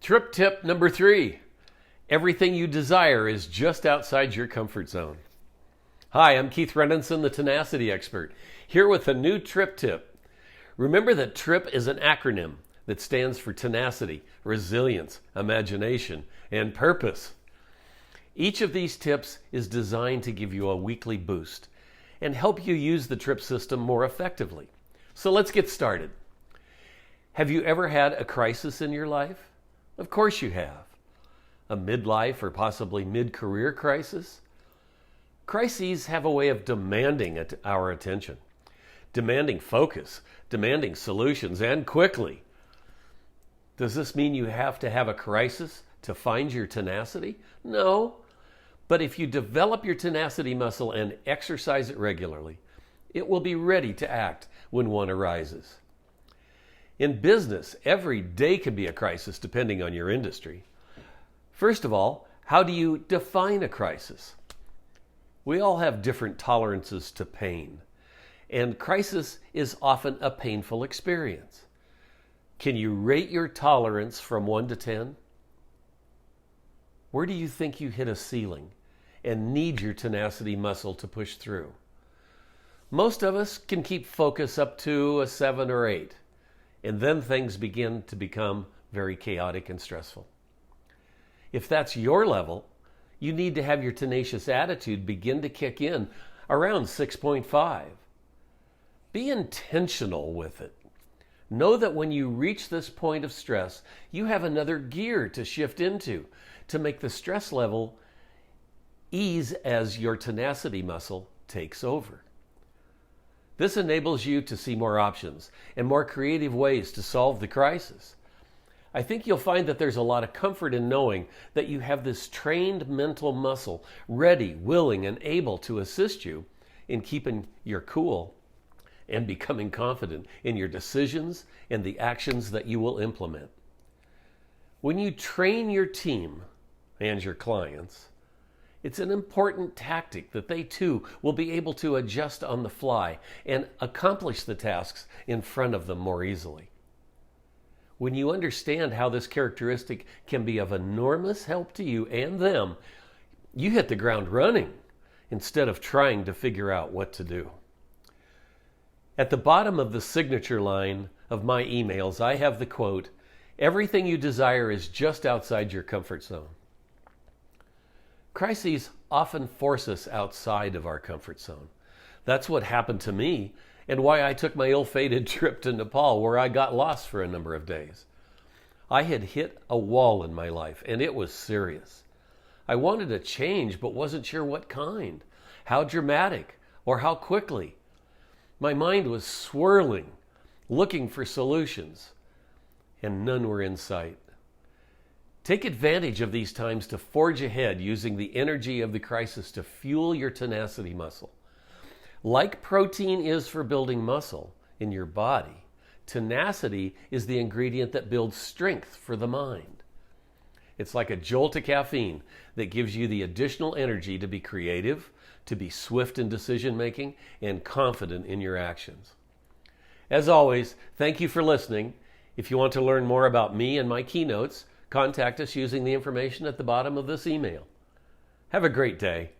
Trip tip number 3. Everything you desire is just outside your comfort zone. Hi, I'm Keith Renninson, the Tenacity expert, here with a new trip tip. Remember that TRIP is an acronym that stands for tenacity, resilience, imagination, and purpose. Each of these tips is designed to give you a weekly boost and help you use the TRIP system more effectively. So let's get started. Have you ever had a crisis in your life? Of course you have. A midlife or possibly mid-career crisis? Crises have a way of demanding our attention, demanding focus, demanding solutions, and quickly. Does this mean you have to have a crisis to find your tenacity? No. But if you develop your tenacity muscle and exercise it regularly, it will be ready to act when one arises. In business, every day can be a crisis depending on your industry. First of all, how do you define a crisis? We all have different tolerances to pain, and crisis is often a painful experience. Can you rate your tolerance from 1 to 10? Where do you think you hit a ceiling and need your tenacity muscle to push through? Most of us can keep focus up to a 7 or 8. And then things begin to become very chaotic and stressful. If that's your level, you need to have your tenacious attitude begin to kick in around 6.5. Be intentional with it. Know that when you reach this point of stress, you have another gear to shift into to make the stress level ease as your tenacity muscle takes over. This enables you to see more options and more creative ways to solve the crisis. I think you'll find that there's a lot of comfort in knowing that you have this trained mental muscle ready, willing, and able to assist you in keeping your cool and becoming confident in your decisions and the actions that you will implement. When you train your team and your clients, it's an important tactic that they too will be able to adjust on the fly and accomplish the tasks in front of them more easily. When you understand how this characteristic can be of enormous help to you and them, you hit the ground running instead of trying to figure out what to do. At the bottom of the signature line of my emails, I have the quote, "Everything you desire is just outside your comfort zone." Crises often force us outside of our comfort zone. That's what happened to me and why I took my ill-fated trip to Nepal, where I got lost for a number of days. I had hit a wall in my life, and it was serious. I wanted a change, but wasn't sure what kind, how dramatic, or how quickly. My mind was swirling, looking for solutions, and none were in sight. Take advantage of these times to forge ahead using the energy of the crisis to fuel your tenacity muscle. Like protein is for building muscle in your body, tenacity is the ingredient that builds strength for the mind. It's like a jolt of caffeine that gives you the additional energy to be creative, to be swift in decision making, and confident in your actions. As always, thank you for listening. If you want to learn more about me and my keynotes, contact us using the information at the bottom of this email. Have a great day.